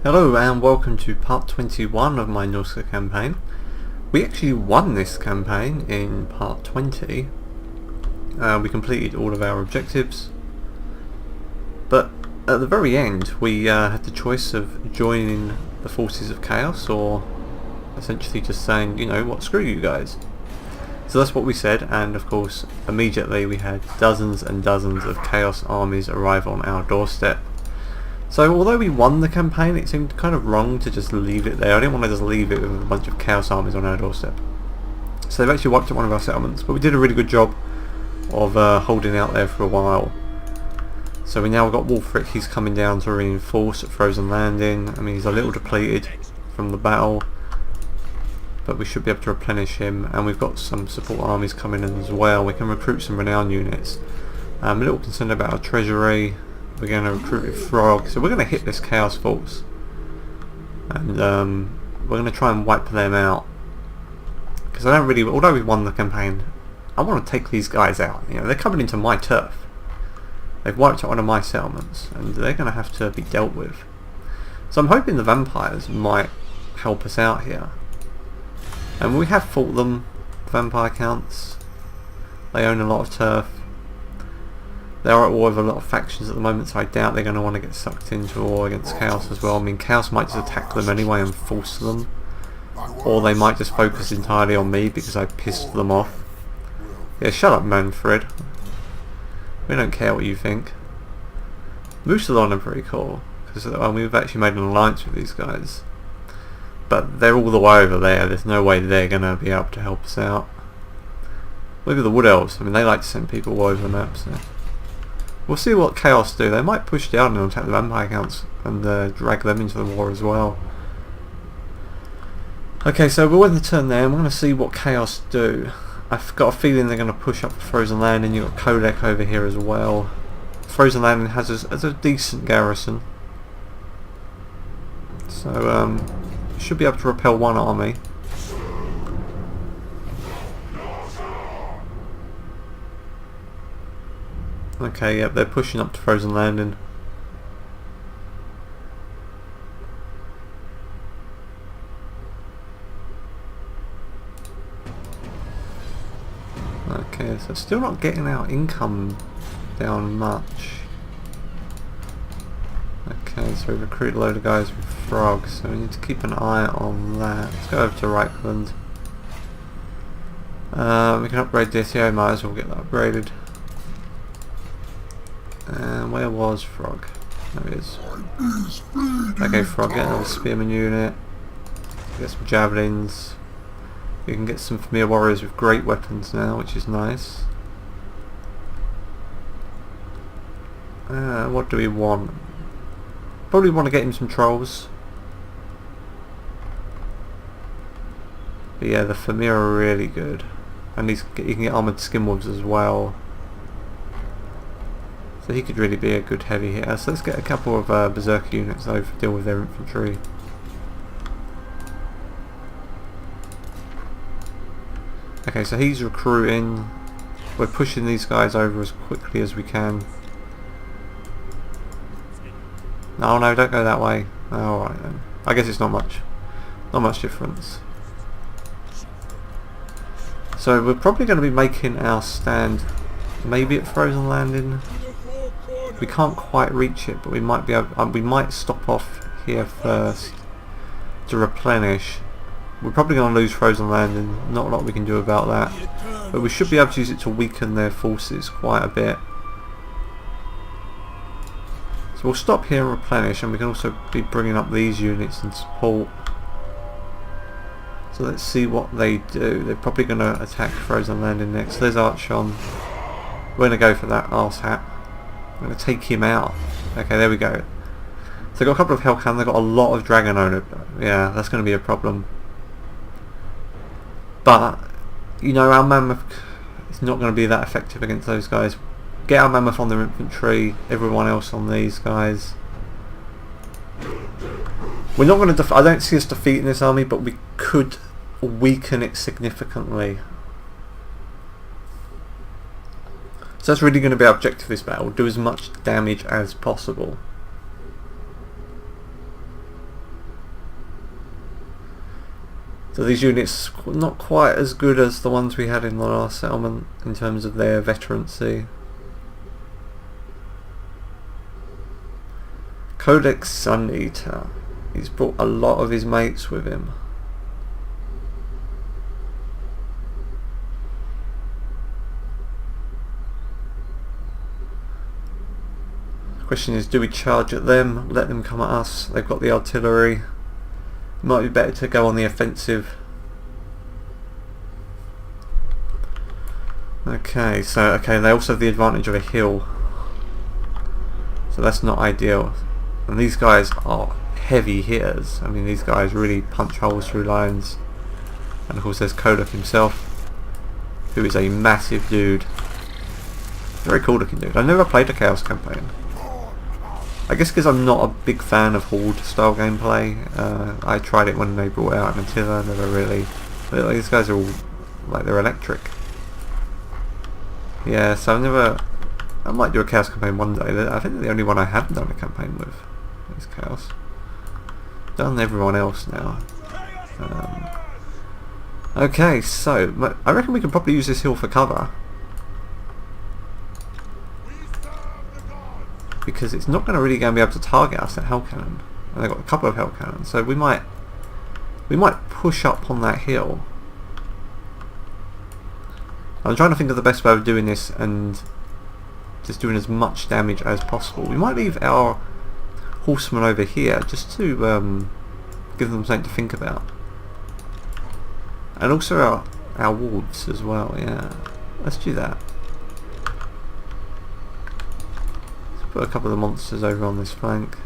Hello and welcome to part 21 of my Norsca campaign. We actually won this campaign in part 20. We completed all of our objectives, but at the very end we had the choice of joining the forces of chaos or essentially just saying, you know what, screw you guys. So that's what we said, and of course immediately we had dozens and dozens of chaos armies arrive on our doorstep. So although we won the campaign, it seemed kind of wrong to just leave it there. I didn't want to just leave it with a bunch of chaos armies on our doorstep. So they've actually wiped out one of our settlements, but we did a really good job of holding out there for a while. So we now got Wolfric. He's coming down to reinforce at Frozen Landing. I mean, he's a little depleted from the battle, but we should be able to replenish him, and we've got some support armies coming in as well. We can recruit some renown units. I'm a little concerned about our treasury. We're going to recruit a frog, so we're going to hit this chaos force, and we're going to try and wipe them out, because I don't really, although we won the campaign, I want to take these guys out. You know, they're coming into my turf. They've wiped out one of my settlements, and they're going to have to be dealt with. So I'm hoping the vampires might help us out here. And we have fought them, vampire counts. They own a lot of turf. They are at war with a lot of factions at the moment, so I doubt they're going to want to get sucked into a war against Chaos as well. I mean, Chaos might just attack them anyway and force them, or they might just focus entirely on me because I pissed them off. Yeah, shut up, Manfred. We don't care what you think. Musalon are pretty cool, because we've actually made an alliance with these guys. But they're all the way over there. There's no way they're going to be able to help us out. Look at the Wood Elves. I mean, they like to send people all over the map, so we'll see what Chaos do. They might push down and attack the vampire counts and drag them into the war as well. Okay, so we're in the turn there. I'm going to see what Chaos do. I've got a feeling they're going to push up the Frozen Landing. You've got Kolek over here as well. Frozen Landing has a decent garrison, so should be able to repel one army. Okay, yep, they're pushing up to Frozen Landing. Okay, so still not getting our income down much. Okay, so we recruit a load of guys with frogs, so we need to keep an eye on that. Let's go over to Reichland. We can upgrade this here, might as well get that upgraded. And where was Frog? There he is. Okay, Frog, get another spearman unit. Get some javelins. We can get some familiar warriors with great weapons now, which is nice. What do we want? Probably want to get him some trolls. But yeah, the Famir are really good. And you can get armoured skinwolves as well. So he could really be a good heavy hitter. So let's get a couple of berserker units over to deal with their infantry. Okay, so he's recruiting. We're pushing these guys over as quickly as we can. No, no, don't go that way. Alright then. I guess it's not much difference. So we're probably going to be making our stand maybe at Frozen Landing. We can't quite reach it, but we might be able, we might stop off here first to replenish. We're probably going to lose Frozen Landing, not a lot we can do about that, but we should be able to use it to weaken their forces quite a bit. So we'll stop here and replenish, and we can also be bringing up these units and support. So let's see what they do. They're probably going to attack Frozen Landing next. There's Archon. We're going to go for that arse hat. I'm going to take him out. Okay, there we go. So they've got a couple of Hellcan, they've got a lot of Dragon Owner. Yeah, that's going to be a problem. But, you know, our Mammoth is not going to be that effective against those guys. Get our Mammoth on their infantry, everyone else on these guys. We're not going to I don't see us defeating this army, but we could weaken it significantly. So that's really going to be our objective of this battle, do as much damage as possible. So these units not quite as good as the ones we had in the last settlement in terms of their veterancy. Codex Sun Eater. He's brought a lot of his mates with him. The question is, do we charge at them, let them come at us? They've got the artillery. It might be better to go on the offensive. Okay, so they also have the advantage of a hill. So that's not ideal. And these guys are heavy hitters. I mean, these guys really punch holes through lines. And of course there's Kodak himself, who is a massive dude. Very cool looking dude. I've never played a Chaos campaign. I guess because I'm not a big fan of Horde style gameplay. I tried it when they brought out Attila, never really. But these guys are all like, they're electric. Yeah, so I might do a Chaos campaign one day. I think the only one I haven't done a campaign with is Chaos. Done everyone else now. Okay, so I reckon we can probably use this hill for cover, because it's not going to really be able to target us at Hell Cannon. And they've got a couple of Hell Cannons, so we might push up on that hill. I'm trying to think of the best way of doing this and just doing as much damage as possible. We might leave our horsemen over here just to give them something to think about. And also our wolves as well, yeah. Let's do that. Let's put a couple of the monsters over on this flank.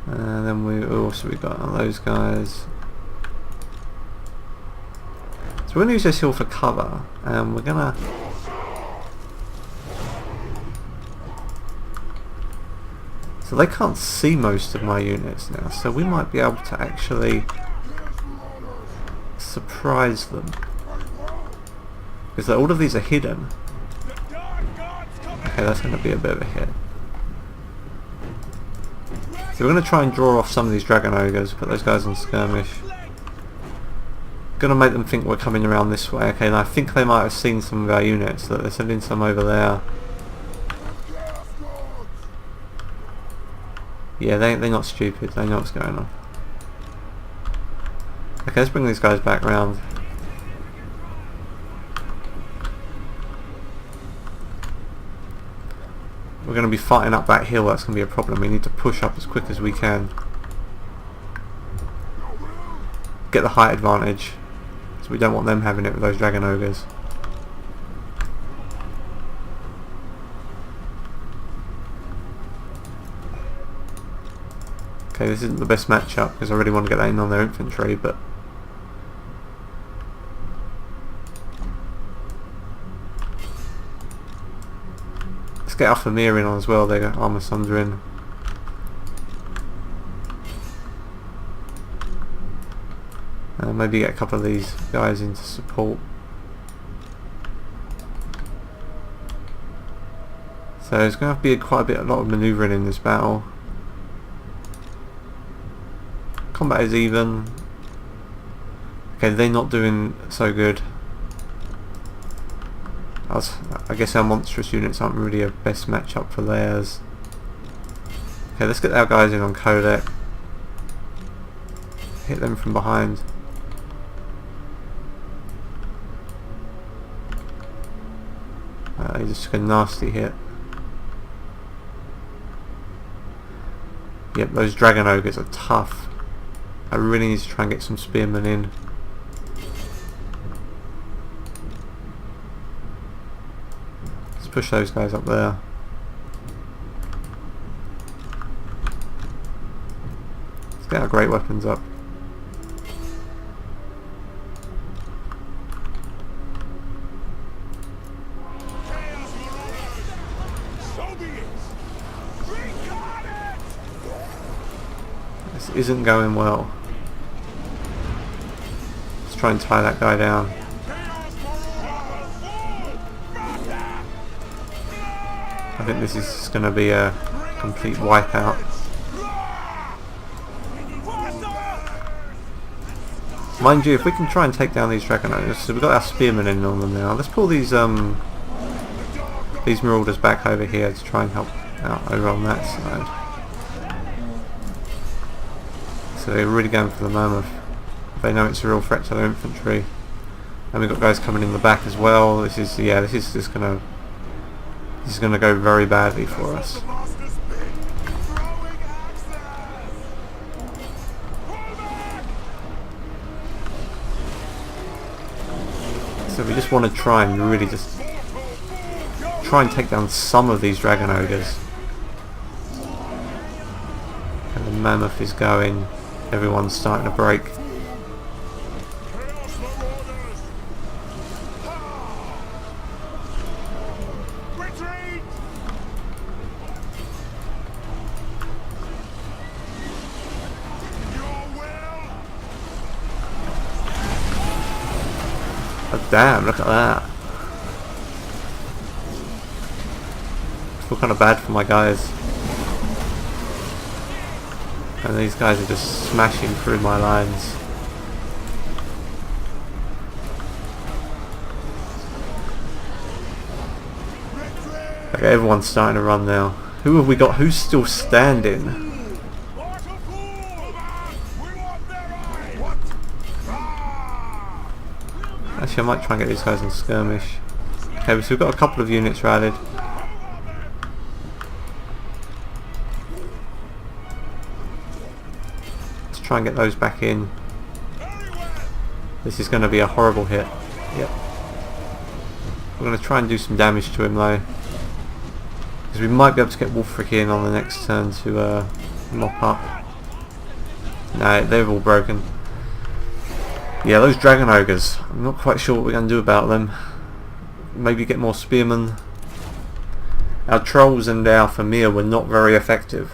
And then we got those guys. So we're going to use this hill for cover, and we're going to... So they can't see most of my units now, so we might be able to actually surprise them. Because all of these are hidden. Okay, that's going to be a bit of a hit. So we're going to try and draw off some of these Dragon Ogres, put those guys on skirmish. Going to make them think we're coming around this way. Okay, and I think they might have seen some of our units, that they're sending some over there. Yeah, they're not stupid, they know what's going on. Okay, let's bring these guys back round. We're going to be fighting up that hill, that's going to be a problem. We need to push up as quick as we can. Get the height advantage, so we don't want them having it with those Dragon Ogres. Okay, this isn't the best matchup because I really want to get that in on their infantry, but let's get our Famir in on as well. They got Armour Sunder in. Maybe get a couple of these guys into support. So there's going to have to be quite a lot of manoeuvring in this battle. Combat is even. Okay, they're not doing so good. I guess our monstrous units aren't really a best matchup for theirs. Okay, let's get our guys in on Kodak. Hit them from behind. He just took a nasty hit. Yep, those Dragon Ogres are tough. I really need to try and get some spearmen in. Let's push those guys up there. Let's get our great weapons up. This isn't going well. Let's try and tie that guy down. I think this is going to be a complete wipeout. Mind you, if we can try and take down these dragon owners, so we've got our spearmen in on them now. Let's pull these marauders back over here to try and help out over on that side. So they're really going for the mammoth. They know it's a real threat to their infantry. And we've got guys coming in the back as well. This is just gonna go very badly for us. So we just want to try and really just try and take down some of these dragon ogres. And the mammoth is going. Everyone's starting to break. Oh, damn, look at that. I feel kind of bad for my guys. And these guys are just smashing through my lines. Okay, everyone's starting to run now. Who have we got? Who's still standing? Actually, I might try and get these guys in skirmish. Okay, so we've got a couple of units rallied. Let's try and get those back in. This is going to be a horrible hit. Yep. We're going to try and do some damage to him though, because we might be able to get Wolfric in on the next turn to mop up. No, they're all broken. Yeah, those dragon ogres, I'm not quite sure what we're going to do about them. Maybe get more spearmen. Our trolls and our Famir were not very effective.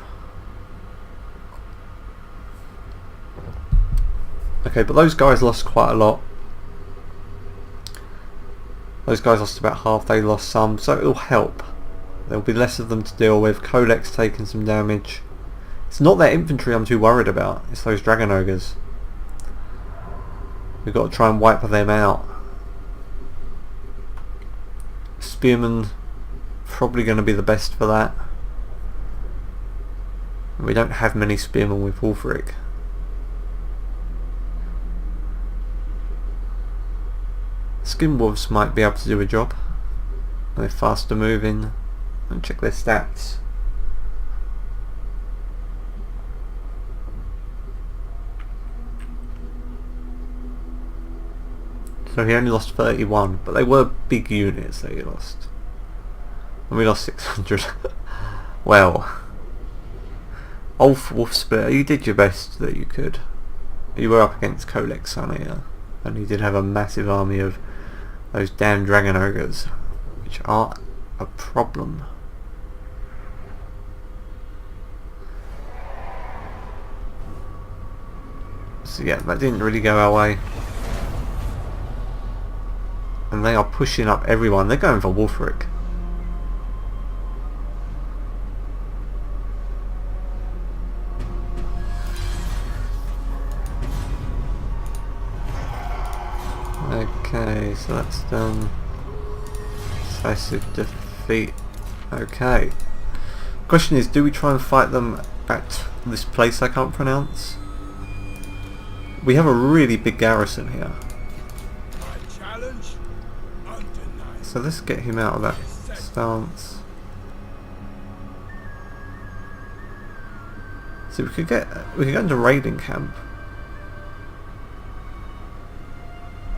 Okay, but those guys lost quite a lot. Those guys lost about half, they lost some, so it'll help. There'll be less of them to deal with. Kolek's taking some damage. It's not their infantry I'm too worried about, it's those dragon ogres. We've got to try and wipe them out. Spearmen probably going to be the best for that. We don't have many spearmen with Wolfric. Skinwolves might be able to do a job. They're faster moving. And check their stats. So he only lost 31, but they were big units that he lost. And we lost 600. Well, Wolf Splitter, you did your best that you could. You were up against Kolek's son here, and he did have a massive army of those damn dragon ogres, which are a problem. So yeah, that didn't really go our way. And they are pushing up everyone. They're going for Wolfric. Okay, so that's done. Decisive defeat. Okay. Question is, do we try and fight them at this place I can't pronounce? We have a really big garrison here. So let's get him out of that stance. So we could go into raiding camp.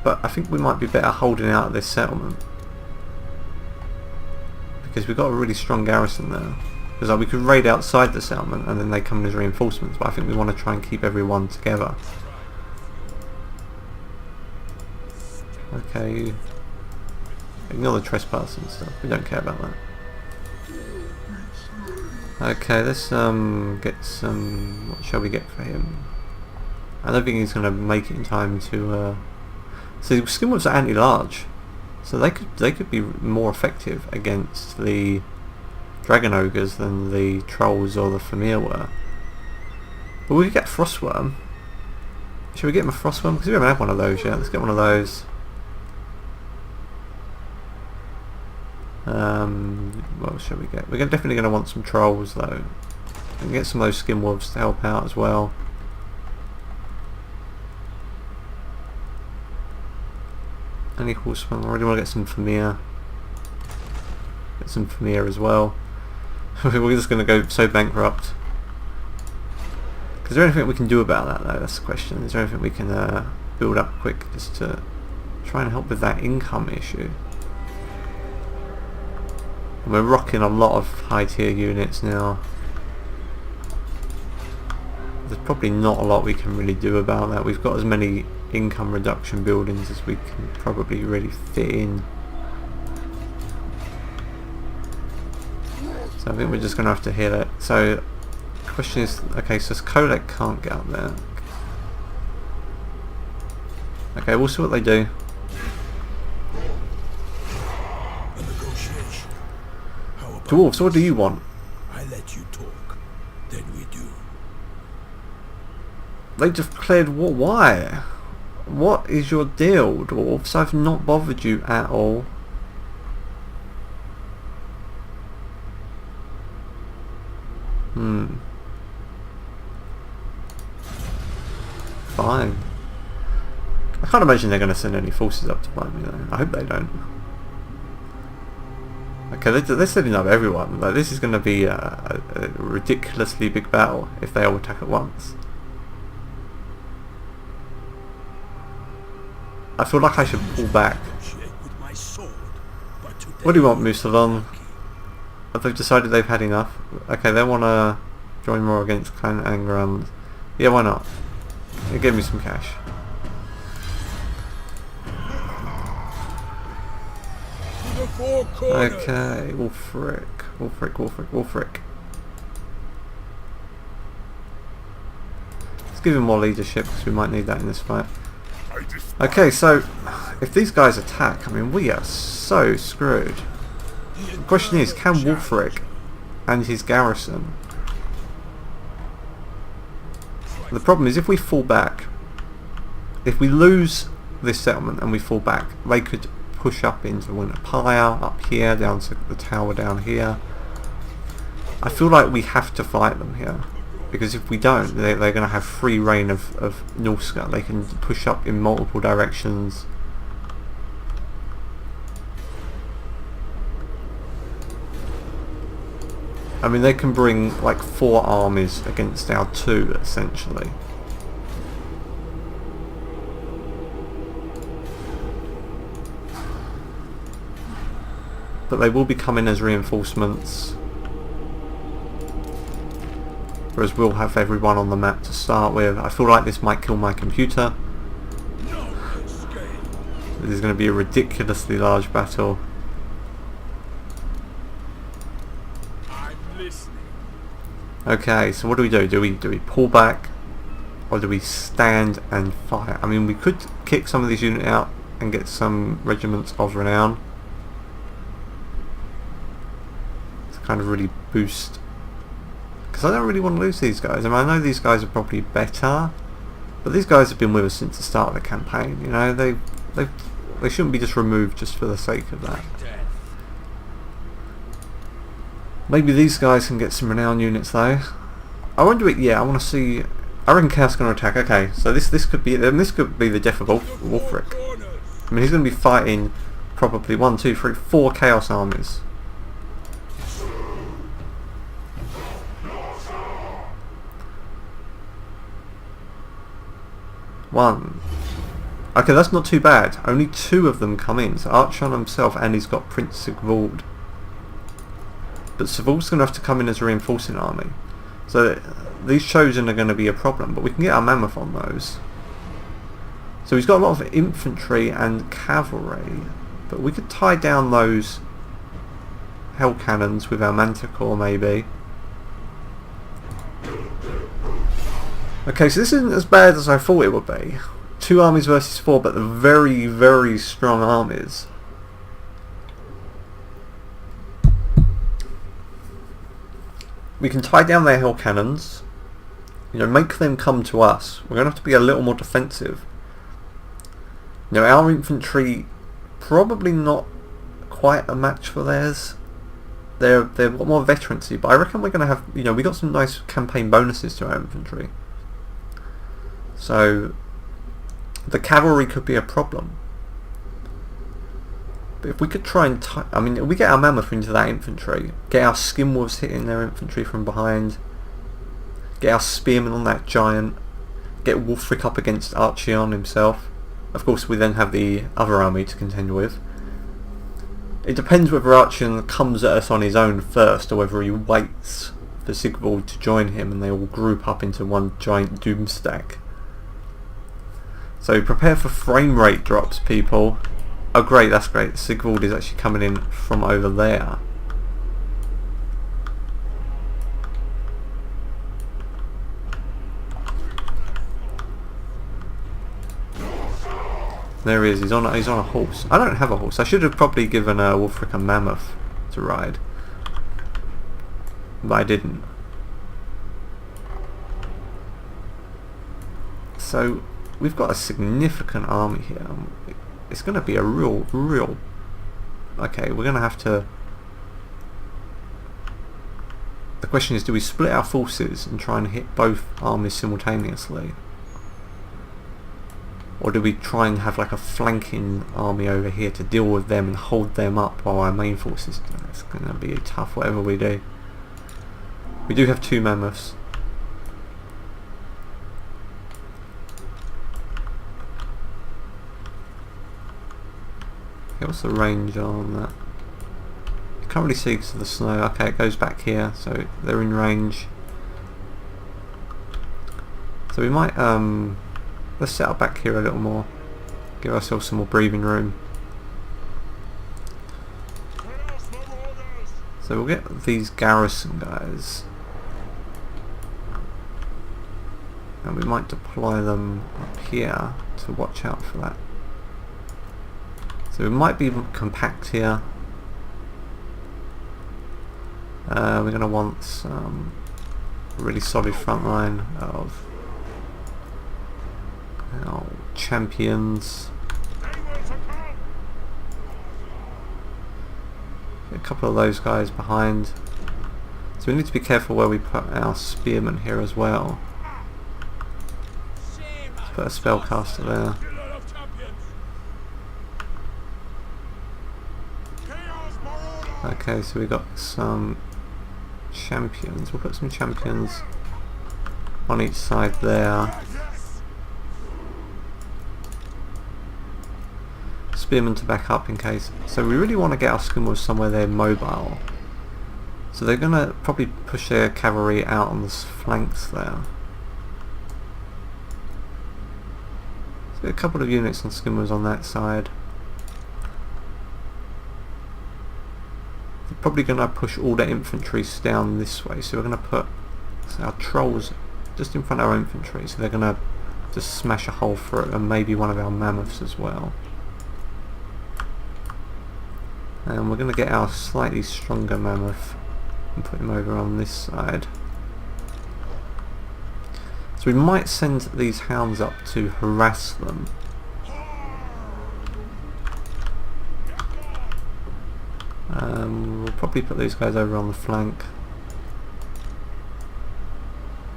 But I think we might be better holding out of this settlement, because we've got a really strong garrison there. Because like, we could raid outside the settlement and then they come as reinforcements, but I think we want to try and keep everyone together. Okay. Ignore the trespassing stuff, we don't care about that. Okay, let's get some... what shall we get for him? I don't think he's going to make it in time to... So Skinwolves are anti-large, so they could be more effective against the Dragon Ogres than the Trolls or the Famir were. But we could get Frostworm. Should we get him a frost one? Because we haven't had one of those yet. Let's get one of those. What should we get? We're definitely going to want some trolls though. We can get some of those skin wolves to help out as well. Any horsemen? I really want to get some Famir. Get some Famir as well. We're just going to go so bankrupt. Is there anything we can do about that though? That's the question. Is there anything we can build up quick just to try and help with that income issue? And we're rocking a lot of high tier units now. There's probably not a lot we can really do about that. We've got as many income reduction buildings as we can probably really fit in. So I think we're just going to have to heal it. So the question is, okay, so Kolek can't get up there. Okay, we'll see what they do. Dwarves, what do you want? I let you talk, then we do. They declared war. Why? What is your deal, dwarves? I've not bothered you at all. Fine. I can't imagine they're going to send any forces up to fight me though. I hope they don't. Okay, they're setting up everyone. Like, this is going to be a ridiculously big battle if they all attack at once. I feel like I should pull back. What do you want, Musalon? Have they decided they've had enough? Okay, they want to join more against Clan Angrand. Yeah, why not? Yeah, give me some cash. Okay, Wolfric. Let's give him more leadership because we might need that in this fight. Okay, so if these guys attack, I mean, we are so screwed. The question is, can Wolfric and his garrison... The problem is, if we fall back, if we lose this settlement and we fall back, they could push up into Winterpire, up here, down to the tower down here. I feel like we have to fight them here, because if we don't, they're going to have free reign of Norsca. They can push up in multiple directions. I mean, they can bring like 4 armies against our 2, essentially. But they will be coming as reinforcements. Whereas we'll have everyone on the map to start with. I feel like this might kill my computer. This is going to be a ridiculously large battle. Okay, so what do we do? Do we pull back, or do we stand and fight? I mean, we could kick some of these units out and get some regiments of renown. To kind of really boost. Because I don't really want to lose these guys. I mean, I know these guys are probably better, but these guys have been with us since the start of the campaign. You know, they shouldn't be just removed just for the sake of that. Maybe these guys can get some renown units though. I wonder it. Yeah, I want to see. I reckon Chaos going to attack. Okay, so this could be the death of Wolfric. I mean, he's going to be fighting probably 1, 2, 3, 4 Chaos armies. One. Okay, that's not too bad. Only 2 of them come in. So Archon himself, and he's got Prince Sigvald. But Sigvald's going to have to come in as a reinforcing army. So these Chosen are going to be a problem, but we can get our Mammoth on those. So he's got a lot of infantry and cavalry, but we could tie down those Hell Cannons with our Manticore maybe. Okay, so this isn't as bad as I thought it would be. 2 armies versus 4, but they're very, very strong armies. We can tie down their Hell Cannons, make them come to us. We're going to have to be a little more defensive. Our infantry probably not quite a match for theirs. They've got more veterancy, but I reckon we're going to have, we got some nice campaign bonuses to our infantry. So the cavalry could be a problem. But if we could try and, if we get our mammoth into that infantry, get our skin wolves hitting their infantry from behind, get our spearmen on that giant, get Wulfric up against Archeon himself. Of course, we then have the other army to contend with. It depends whether Archeon comes at us on his own first, or whether he waits for Sigvald to join him and they all group up into one giant doom stack. So prepare for frame rate drops, people. Oh great, that's great. Sigvald is actually coming in from over there. There he is. He's on a horse. I don't have a horse. I should have probably given Wulfric a mammoth to ride, but I didn't. So we've got a significant army here. It's going to be a real. Okay, we're going to have to. The question is, do we split our forces and try and hit both armies simultaneously? Or do we try and have like a flanking army over here to deal with them and hold them up while our main forces? It's going to be tough whatever we do. We do have 2 mammoths. Okay, what's the range on that? You can't really see because of the snow. Okay, it goes back here, so they're in range. So we might let's set up back here a little more. Give ourselves some more breathing room. So we'll get these garrison guys. And we might deploy them up here to watch out for that. So we might be compact here. We're going to want some really solid front line of our champions. Get a couple of those guys behind. So we need to be careful where we put our spearmen here as well. Let's put a spellcaster there. Okay, so we got some champions. We'll put some champions on each side there. Spearmen to back up in case. So we really want to get our skirmers somewhere they're mobile. So they're going to probably push their cavalry out on the flanks there. So a couple of units on skimmers on that side. They're probably going to push all their infantry down this way. So we're going to put our trolls just in front of our infantry. So they're going to just smash a hole through it, and maybe one of our mammoths as well. And we're going to get our slightly stronger mammoth and put him over on this side. So we might send these hounds up to harass them. We'll probably put these guys over on the flank.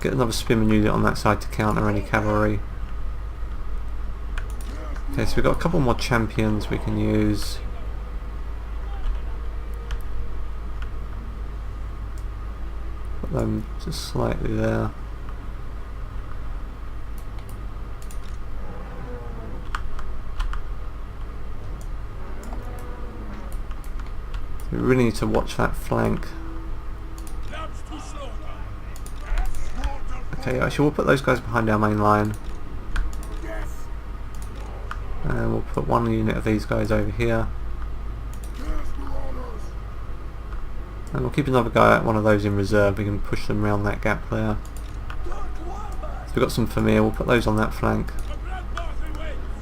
Get another spearman unit on that side to counter any cavalry. Okay, so we've got a couple more champions we can use. Put them just slightly there. We really need to watch that flank. Okay, actually we'll put those guys behind our main line. And we'll put one unit of these guys over here. And we'll keep another guy, one of those in reserve. We can push them around that gap there. So we've got some Famir, we'll put those on that flank.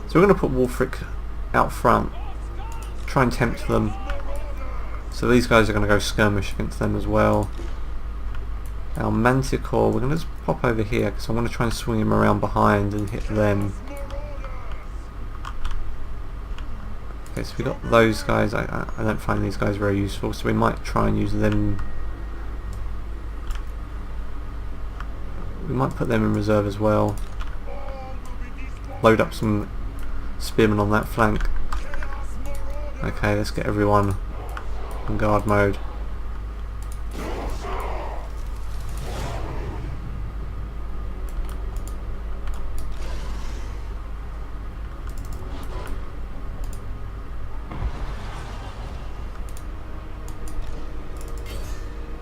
So we're going to put Wulfric out front. Try and tempt them. So these guys are going to go skirmish against them as well. Our Manticore, we're going to just pop over here because I want to try and swing him around behind and hit them. Okay, so we got those guys. I don't find these guys very useful, so we might try and use them. We might put them in reserve as well. Load up some spearmen on that flank. Okay, let's get everyone in guard mode.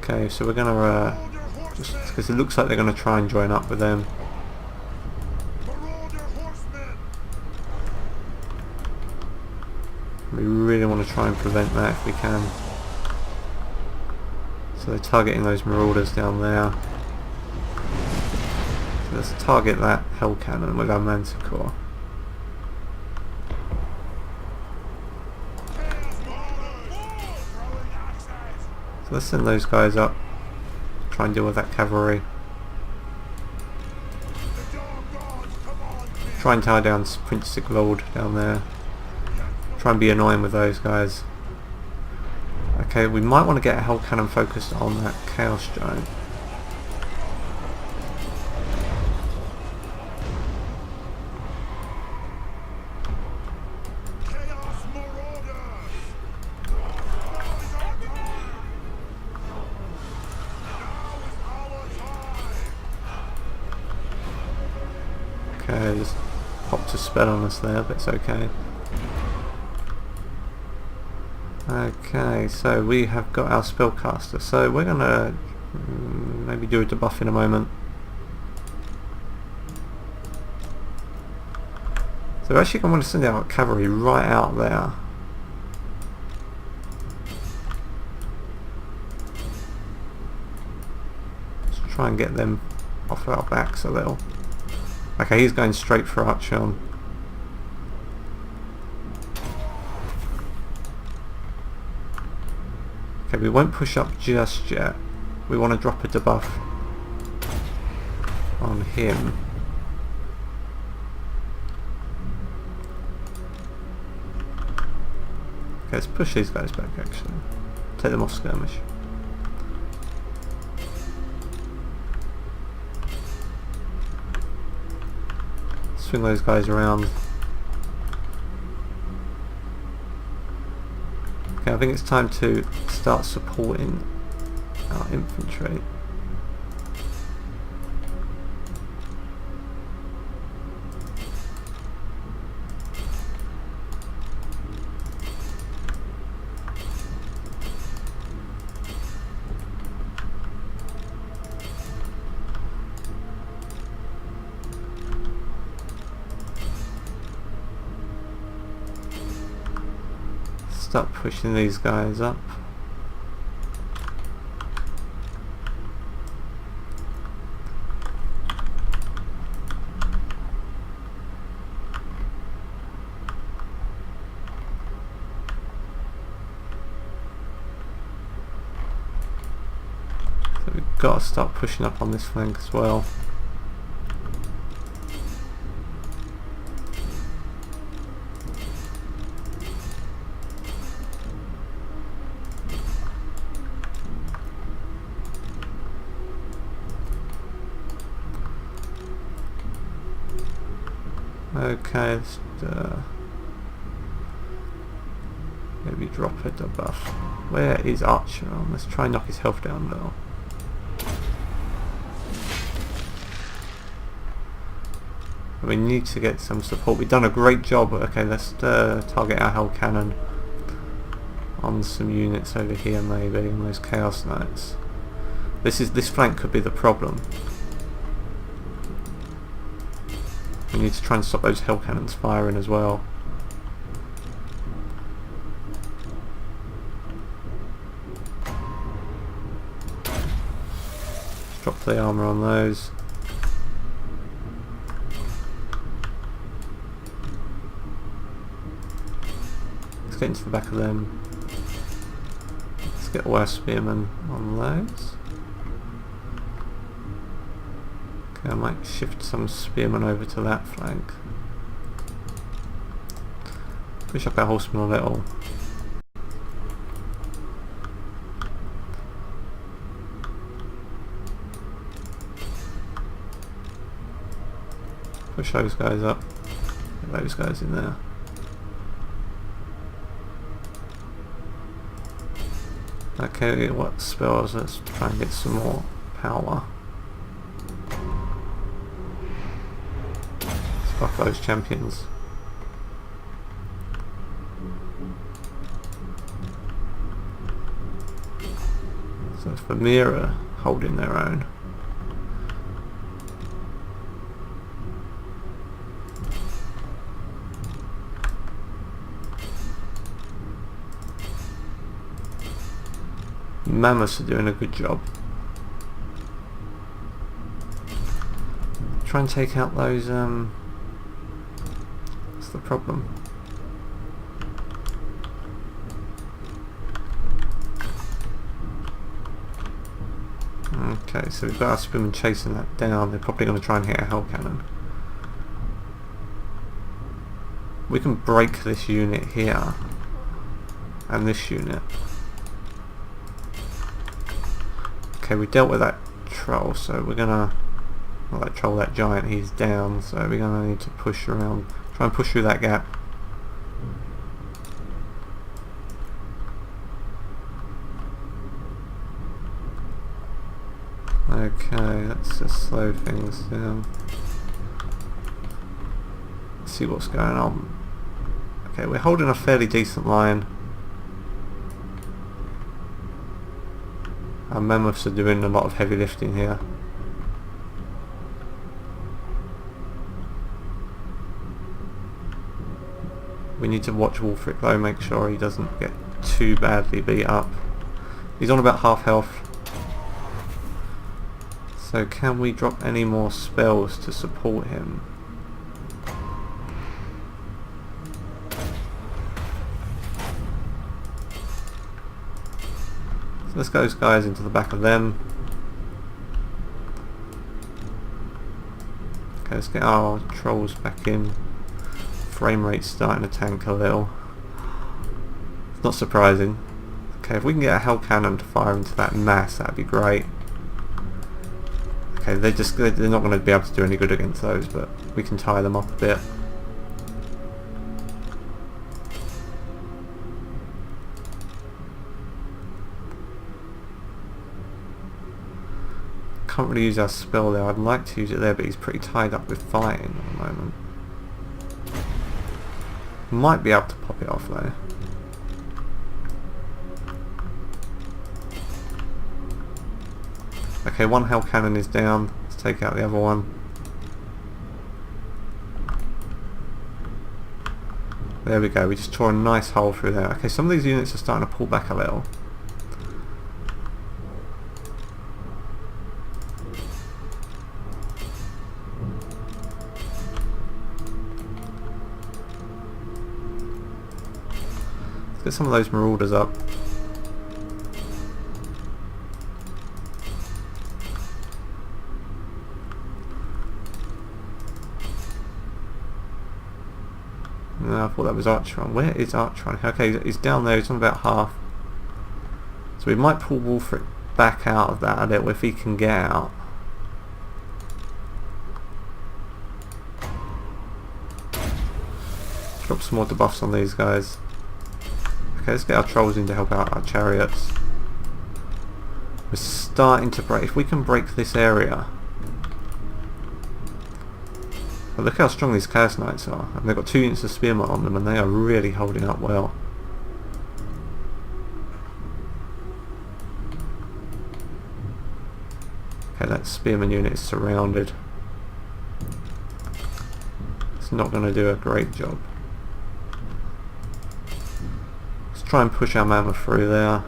Okay, so we're gonna just because it looks like they're gonna try and join up with them. We really want to try and prevent that if we can. So they're targeting those marauders down there. So let's target that hell cannon with our Manticore. So let's send those guys up. Try and deal with that cavalry. Try and tie down Prince Sigvald down there. Try and be annoying with those guys. Okay, we might want to get a hell cannon focused on that Chaos Giant. Okay, just popped a spell on us there, but it's okay. Okay, so we have got our spellcaster, so we're gonna maybe do a debuff in a moment. So actually I'm going to send out cavalry right out there. Let's try and get them off our back so they'll... Okay, he's going straight for Archon. Okay, we won't push up just yet. We want to drop a debuff on him. Okay, let's push these guys back actually. Take them off skirmish. Swing those guys around. Okay, I think it's time to start supporting our infantry. Start pushing these guys up. So we've got to start pushing up on this flank as well. Okay, let's maybe drop a debuff. Where is Archer? Let's try and knock his health down a little. We need to get some support. We've done a great job. Okay, let's target our Hell Cannon on some units over here maybe, on those Chaos Knights. This flank could be the problem. We need to try and stop those Hell Cannons firing as well. Let's drop the armour on those. Let's get into the back of them. Let's get all our spearmen on those. Okay, I might shift some spearmen over to that flank. Push up our horsemen a little. Push those guys up. Get those guys in there. Okay, what spells? Let's try and get some more power. Let's buff those champions. So it's Vermeer holding their own. Mammoths are doing a good job. Try and take out those, what's the problem? Okay, so we've got our spearmen chasing that down. They're probably going to try and hit a hell cannon. We can break this unit here and this unit. Okay, we dealt with that troll, so we're gonna, well, that troll, that giant, he's down, so we're gonna need to push around, try and push through that gap. Okay, let's just slow things down. Let's see what's going on. Okay, we're holding a fairly decent line. Our mammoths are doing a lot of heavy lifting here. We need to watch Wolfric though, make sure he doesn't get too badly beat up. He's on about half health. So can we drop any more spells to support him? So let's get those guys into the back of them. Okay, let's get our trolls back in. Frame rate's starting to tank a little. It's not surprising. Okay, if we can get a hell cannon to fire into that mass, that'd be great. Okay, they're not going to be able to do any good against those, but we can tie them up a bit. Can't really use our spell there. I'd like to use it there, but he's pretty tied up with fighting at the moment. Might be able to pop it off though. Okay, one hell cannon is down. Let's take out the other one. There we go, we just tore a nice hole through there. Okay, some of these units are starting to pull back a little. Let's get some of those marauders up. No, I thought that was Archeron. Where is Archeron? Okay, he's down there, he's on about half. So we might pull Wolfric back out of that a little if he can get out. Drop some more debuffs on these guys. Okay, let's get our trolls in to help out our chariots. We're starting to break. If we can break this area. But look how strong these Chaos Knights are. And they've got 2 units of spearmen on them and they are really holding up well. Okay, that spearman unit is surrounded. It's not going to do a great job. Let's try and push our mammoth through there.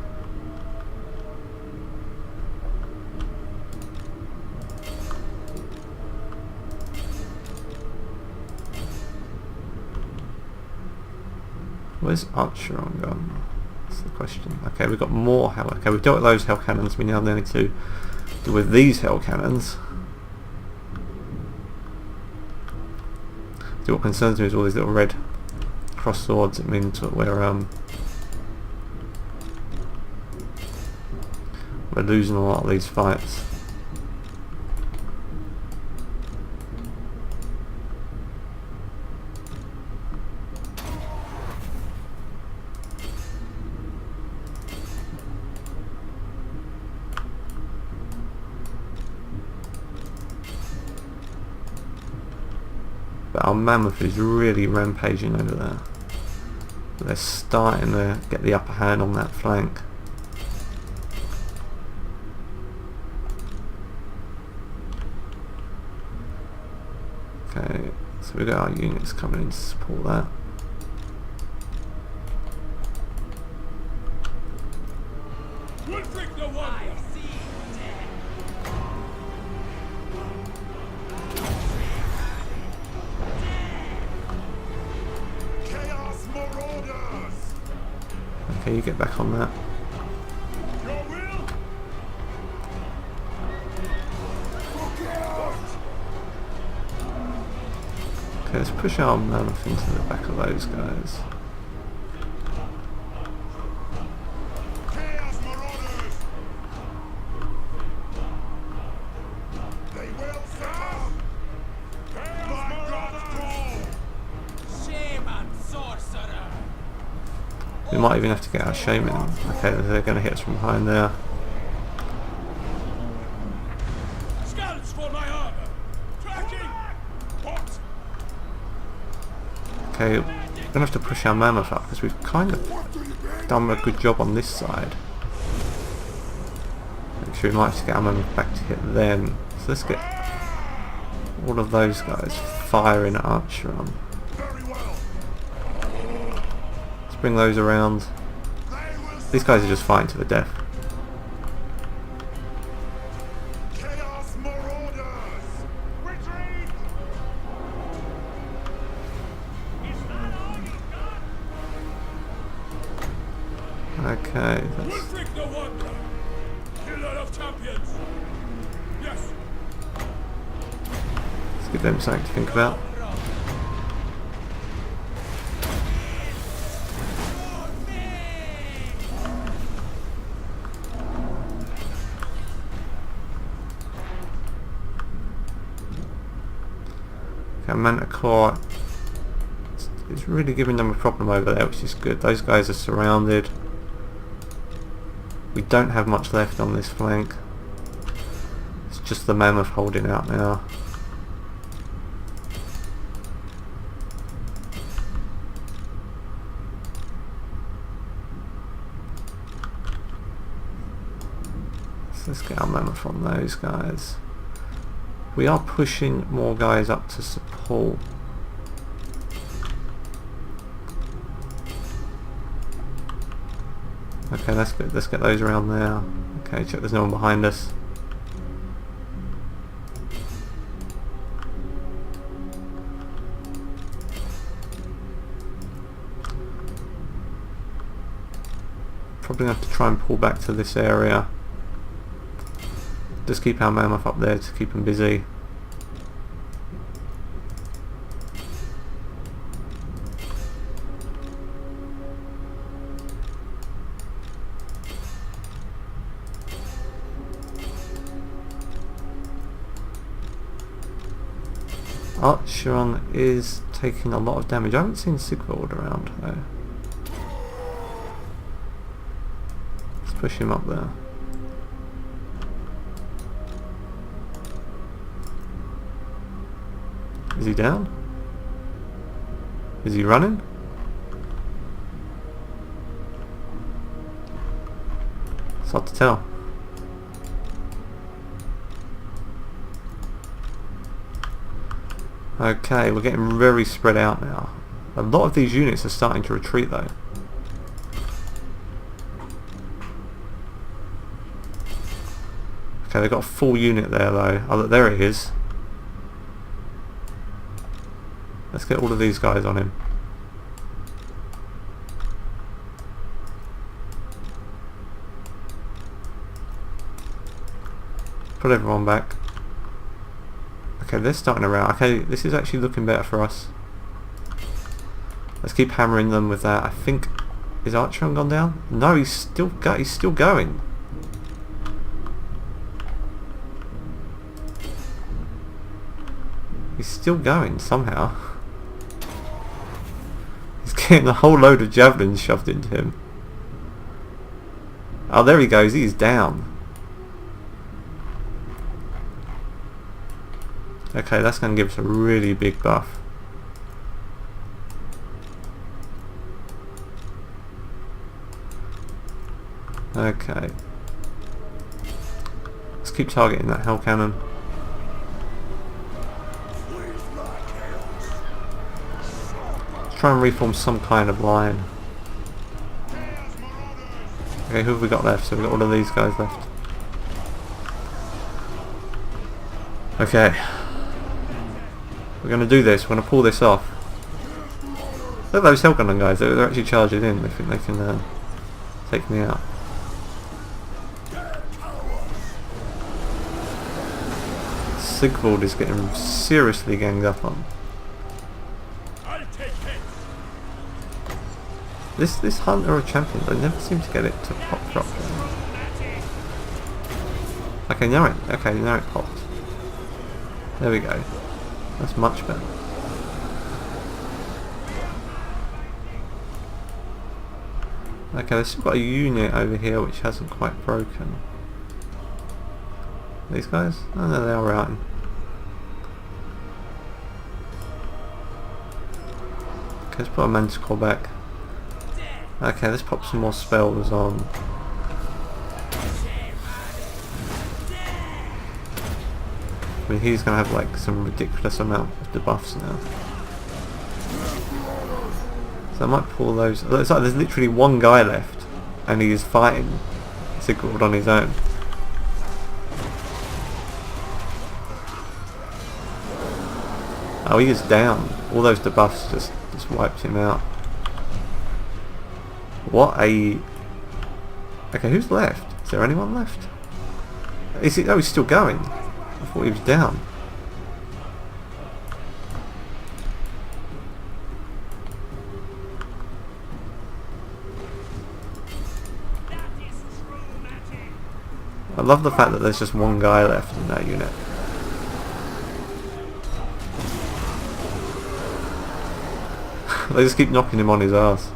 Where's Archeron gone? That's the question. Okay, we've got more hell. Okay, we've dealt with those hell cannons. We now need to deal with these hell cannons. See, what concerns me is all these little red cross swords. It means that we're losing a lot of these fights. But our mammoth is really rampaging over there. They're starting to get the upper hand on that flank. Okay, so we've got our units coming in to support that. Okay, you get back on that. Okay, let's push our mammoth into the back of those guys. We might even have to get our shaman. Okay, they're going to hit us from behind there. Okay, we're going to have to push our mammoth up because we've kind of done a good job on this side. Actually, we might have to get our mammoth back to hit them. So let's get all of those guys firing at Archeron. Bring those around. These guys are just fighting to the death. Okay, let's give them something to think about. Manticore is really giving them a problem over there, which is good. Those guys are surrounded. We don't have much left on this flank. It's just the mammoth holding out now. So let's get our mammoth on those guys. We are pushing more guys up to support. Okay, let's get those around there. Okay, check there's no one behind us. Probably have to try and pull back to this area. Just keep our mammoth up there to keep them busy. Archeron is taking a lot of damage. I haven't seen Sigvald around though. Let's push him up there. Is he down? Is he running? It's hard to tell. Okay, we're getting very spread out now. A lot of these units are starting to retreat though. Okay, they've got a full unit there though. Oh, look, there it is. Let's get all of these guys on him. Put everyone back. Okay, they're starting around. Okay, this is actually looking better for us. Let's keep hammering them with that. I think... Is Archeron gone down? No, he's still going. He's still going somehow. He's getting a whole load of javelins shoved into him. Oh, there he goes. He's down. Okay, that's going to give us a really big buff. Okay. Let's keep targeting that hell cannon. Let's try and reform some kind of line. Okay, who have we got left? So we've got all of these guys left. Okay. We're going to do this. We're going to pull this off. Look at those Hellgunner guys. They're actually charging in. They think they can take me out. Sigvald is getting seriously ganged up on. This hunter or champion, they never seem to get it to pop properly. Okay, now it popped. There we go. That's much better. Okay, they've still got a unit over here which hasn't quite broken. These guys? Oh no, they are routing. Okay, let's put a Manticore back. Okay, let's pop some more spells on. I mean, he's going to have like some ridiculous amount of debuffs now. So I might pull those. It's like there's literally one guy left and he is fighting Sigvald on his own. Oh, he is down. All those debuffs just wiped him out. What a... Okay, who's left? Is there anyone left? Is he... Oh, he's still going. I thought he was down. I love the fact that there's just one guy left in that unit. They just keep knocking him on his ass.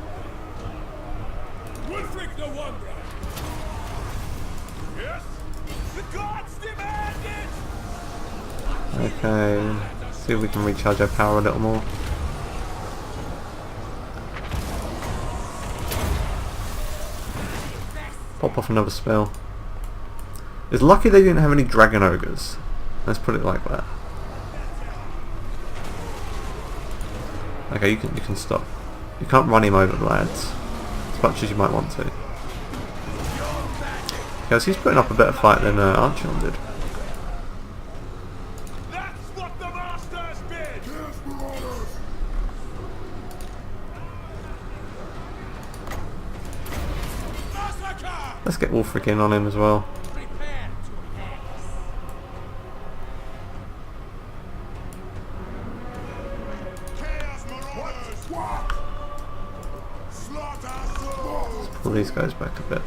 Okay, see if we can recharge our power a little more. Pop off another spell. It's lucky they didn't have any Dragon Ogres. Let's put it like that. Okay, you can stop. You can't run him over, lads, as much as you might want to. Guys, he's putting up a better fight than Archeron did. Let's get Wolfric in on him as well. Let's pull these guys back a bit.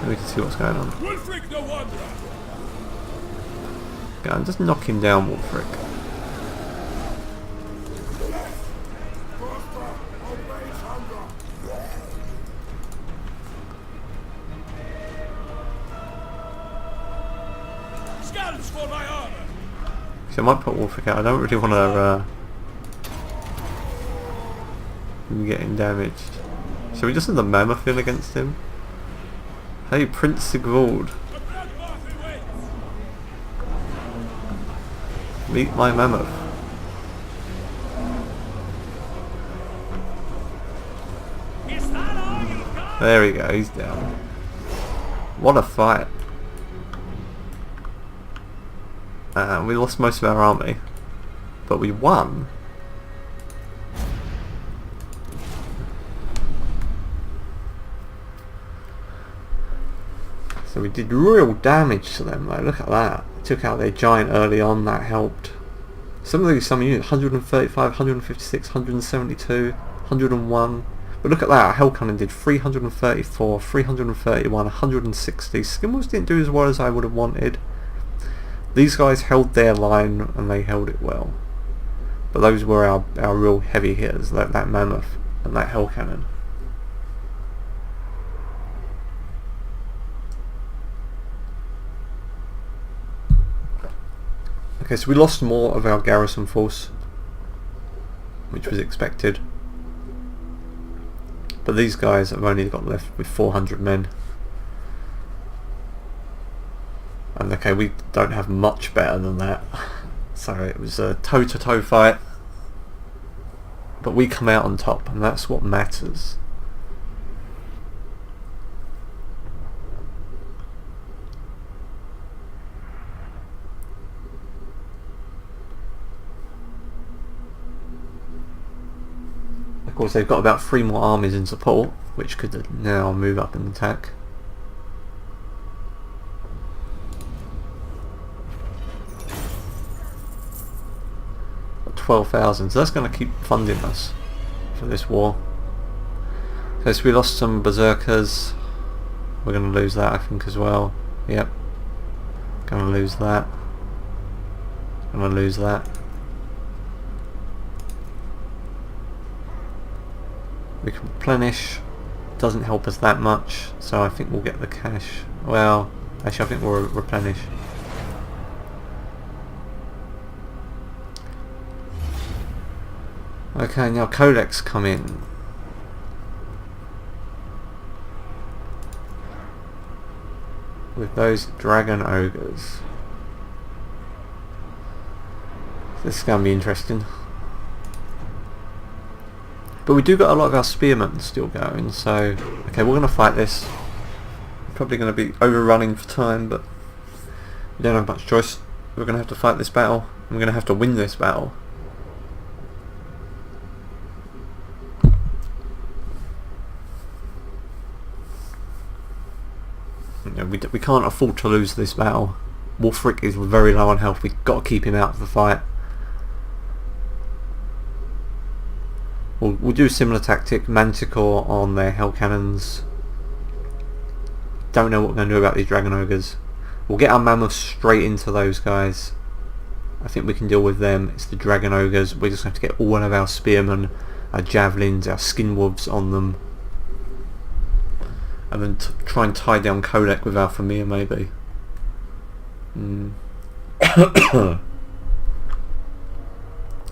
We can see what's going on. Go on, just knock him down, Wolfric. So I might put Wolfric out. I don't really want to him getting damaged. Should we just have the Mammoth in against him? Hey, Prince Sigvald. Meet my Mammoth. There we go, he's down. What a fight. We lost most of our army, but we won. So we did real damage to them though, look at that. Took out their giant early on, that helped. Some of these units, 135, 156, 172, 101. But look at that, Hell Cannon did 334, 331, 160. Skimwolves didn't do as well as I would have wanted. These guys held their line and they held it well. But those were our real heavy hitters, like that Mammoth and that Hell Cannon. Okay, so we lost more of our garrison force, which was expected. But these guys have only got left with 400 men. And okay, we don't have much better than that. So it was a toe-to-toe fight. But we come out on top, and that's what matters. Of course, they've got about 3 more armies in support, which could now move up and attack. 12,000, so that's going to keep funding us for this war. Okay, so we lost some berserkers. We're going to lose that, I think, as well. Yep. Going to lose that. Going to lose that. We can replenish. Doesn't help us that much, so I think we'll get the cash. Well, actually, I think we'll replenish. Okay, now codex come in. With those dragon ogres. This is going to be interesting. But we do got a lot of our spearmen still going, so okay, we're going to fight this. Probably going to be overrunning for time, but we don't have much choice. We're going to have to fight this battle. We're going to have to win this battle. You know, we can't afford to lose this battle. Wulfric is very low on health. We've got to keep him out of the fight. We'll do a similar tactic. Manticore on their hell cannons. Don't know what we're going to do about these dragon ogres. We'll get our mammoths straight into those guys. I think we can deal with them. It's the dragon ogres. We just have to get all of our spearmen, our javelins, our skin wolves on them. And then try and tie down Kolek with our Famir, maybe.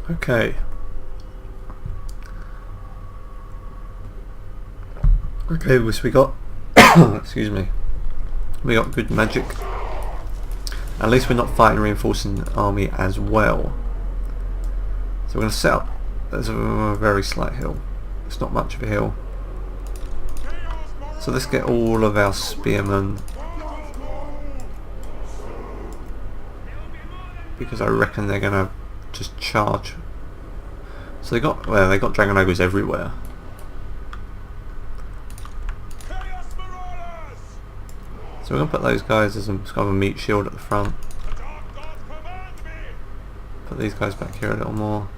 Okay. Okay, so we got excuse me. We got good magic. At least we're not fighting reinforcing army as well. So we're going to set up. There's a very slight hill. It's not much of a hill. So let's get all of our spearmen, because I reckon they're gonna just charge. So they got dragon ogres everywhere. So we're gonna put those guys as kind of a meat shield at the front. Put these guys back here a little more.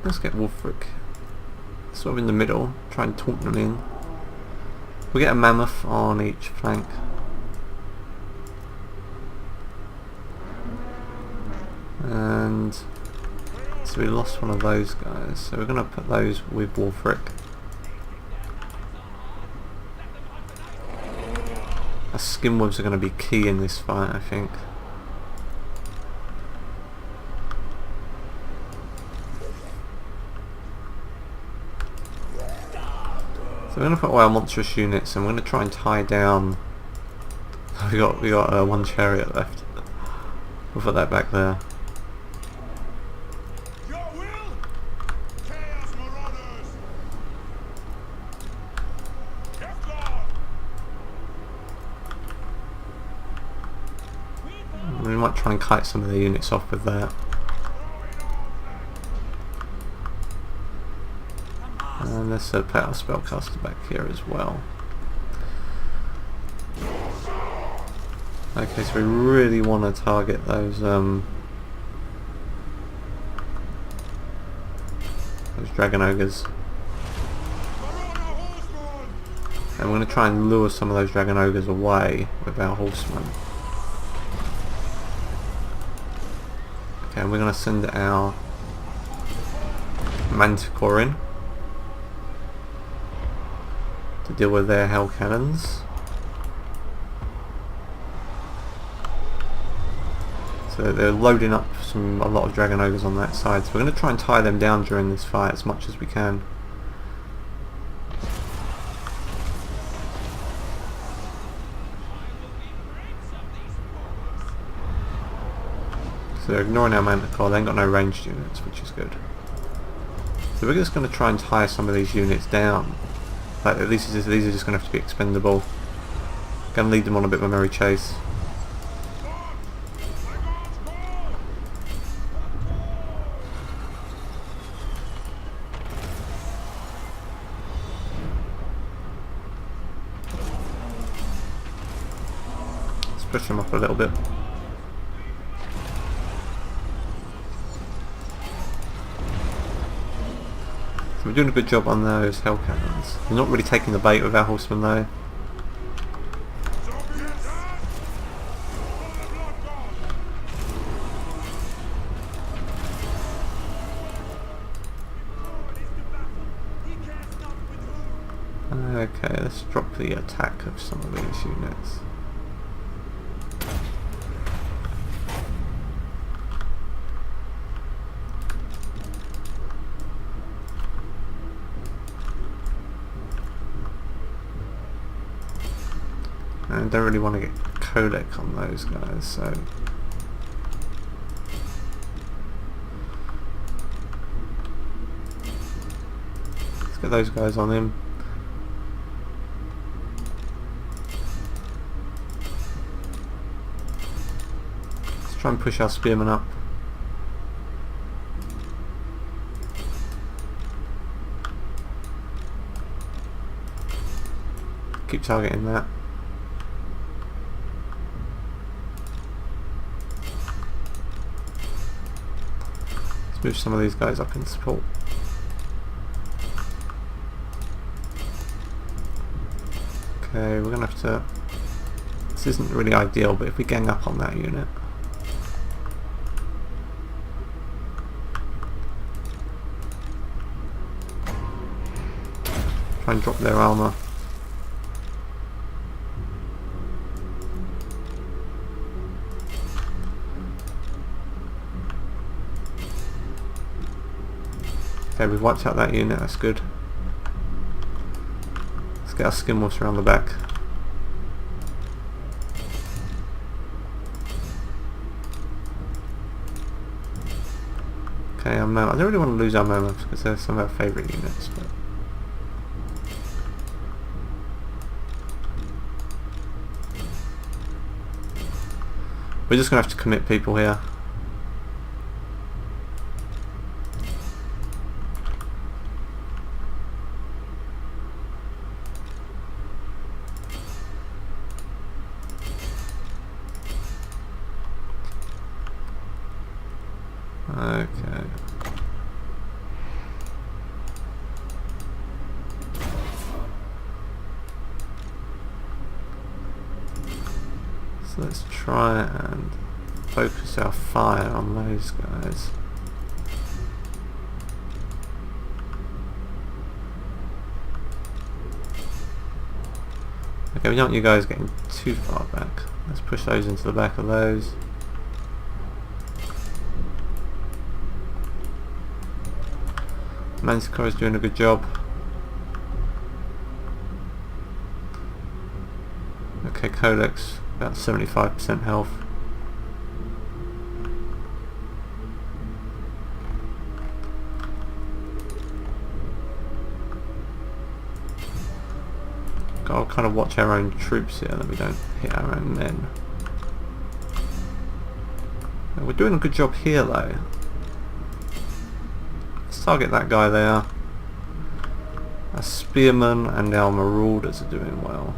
Let's get Wulfric sort of in the middle, try and talk them in. We'll get a mammoth on each flank. And so we lost one of those guys, so we're going to put those with Wulfric. Our skin wolves are going to be key in this fight, I think. So we're going to put all our monstrous units, and we're going to try and tie down. We got one chariot left. We'll put that back there. We might try and kite some of the units off with that. let's put our spellcaster back here as well. Okay, so we really want to target those dragon ogres. And we're going to try and lure some of those dragon ogres away with our horsemen. Okay, and we're going to send our manticore in to deal with their hell cannons. So they're loading up a lot of dragon ogres on that side, so we're going to try and tie them down during this fight as much as we can. So they're ignoring our manticore, they ain't got no ranged units, which is good. So we're just going to try and tie some of these units down. Like, these are just going to have to be expendable. Going to lead them on a bit of a merry chase. Let's push them up a little bit. So we're doing a good job on those hell cannons. We're not really taking the bait with our horsemen though. Okay, let's drop the attack of some of these units. I don't really want to get codec on those guys, so let's get those guys on him. Let's try and push our spearmen up. Keep targeting that. Move some of these guys up in support. Okay, we're gonna have to... This isn't really ideal, but if we gang up on that unit... Try and drop their armour. Okay, we've wiped out that unit, that's good. Let's get our skin wolves around the back. Okay, I don't really want to lose our mammoths because they're some of our favourite units, but we're just going to have to commit people here. Okay. So let's try and focus our fire on those guys. Okay, we don't want you guys getting too far back. Let's push those into the back of those. Manticore is doing a good job. Okay, Codex about 75% health. Gotta kind of watch our own troops here that we don't hit our own men. We're doing a good job here though. Let's target that guy there. Our spearmen and our marauders are doing well.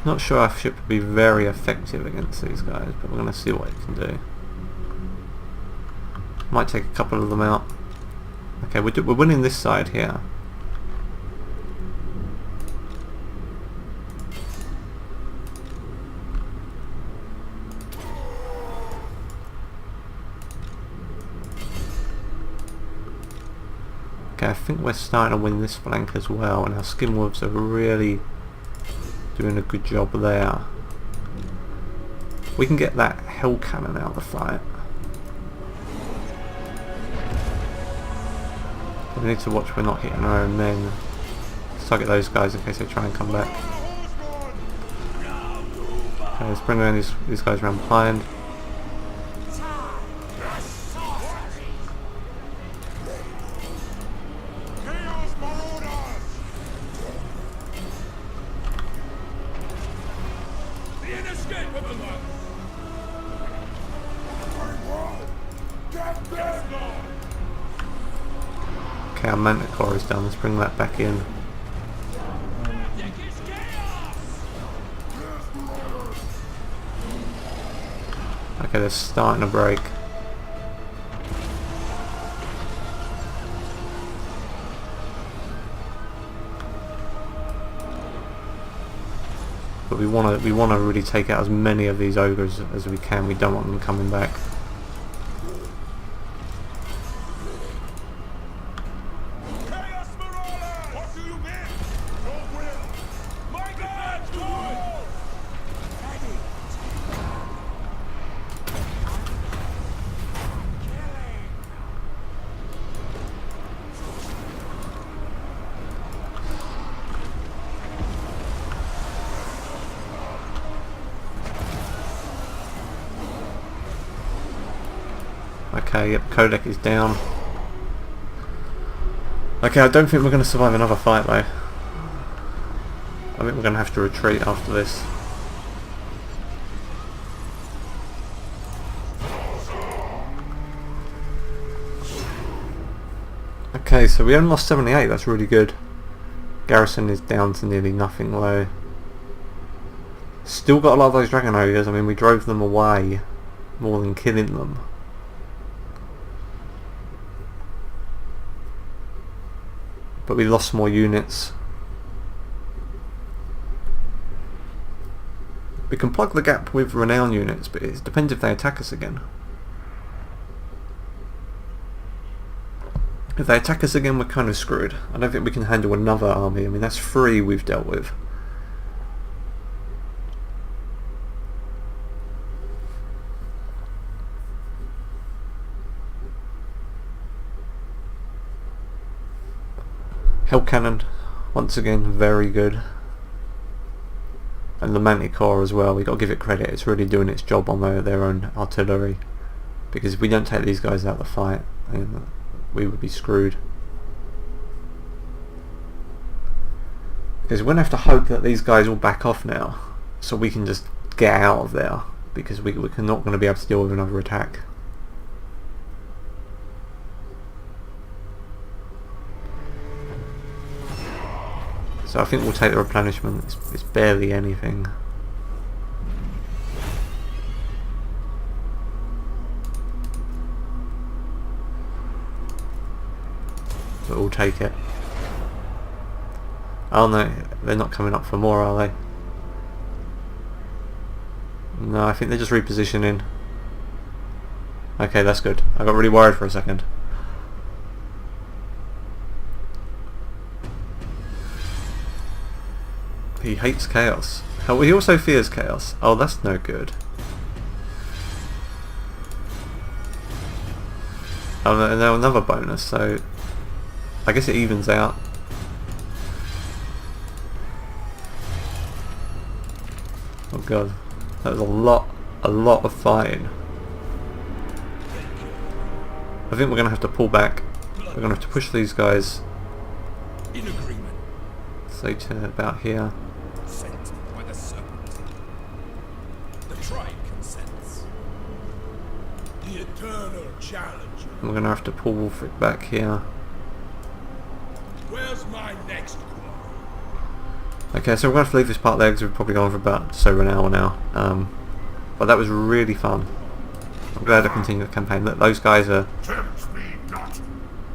Not sure our ship would be very effective against these guys, but we're going to see what it can do. Might take a couple of them out. Okay, we're winning this side here. Okay, I think we're starting to win this flank as well, and our skinwolves are really doing a good job there. We can get that hell cannon out of the fight. We need to watch we're not hitting our own men. Let's target those guys in case they try and come back. Okay, let's bring around these guys around behind. Okay, our manticore is done. Let's bring that back in. Okay, they're starting to break. But we want to really take out as many of these ogres as we can. We don't want them coming back. Okay, yep, Kodek is down. Okay, I don't think we're going to survive another fight though. I think we're going to have to retreat after this. Okay, so we only lost 78, that's really good. Garrison is down to nearly nothing though. Still got a lot of those dragon ogres. I mean, we drove them away more than killing them. But we lost more units. We can plug the gap with renown units, but it depends if they attack us again. If they attack us again, we're kind of screwed. I don't think we can handle another army. I mean, that's 3 we've dealt with. Hell cannon, once again, very good. And the manticore as well, we got to give it credit, it's really doing its job on their own artillery. Because if we don't take these guys out of the fight, then we would be screwed. Because we're going to have to hope that these guys will back off now, so we can just get out of there, because we're not going to be able to deal with another attack. So I think we'll take the replenishment. It's barely anything. But we'll take it. Oh no, they're not coming up for more, are they? No, I think they're just repositioning. Okay, that's good. I got really worried for a second. He hates chaos. He also fears chaos. Oh, that's no good. Oh, and now another bonus, so I guess it evens out. Oh god, that was a lot of fighting. I think we're going to have to pull back. We're going to have to push these guys. In agreement. Say to about here. Sent by the serpent. The tribe consents. The eternal challenge. We're going to have to pull Wolfric back here. Where's my next quarry? Okay, so we're going to have to leave this part there because we've probably gone for about just over an hour now. But that was really fun. I'm glad I continued the campaign. Look, those guys are...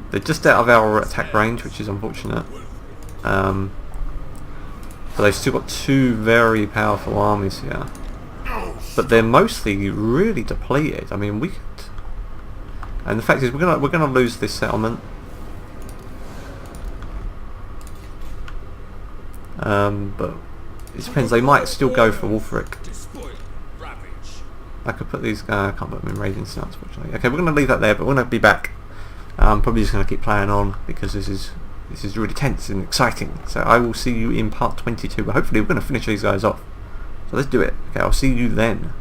They're just out of our attack range, which is unfortunate. But they've still got two very powerful armies here. But they're mostly really depleted. I mean, we could... And the fact is, we're gonna lose this settlement. But it depends. They might still go for Wolfric. I could put these. I can't put them in raging snout, unfortunately. Okay, we're gonna leave that there, but we're gonna be back. Probably just gonna keep playing on because this is really tense and exciting. So I will see you in part 22. But hopefully we're gonna finish these guys off. So let's do it. Okay, I'll see you then.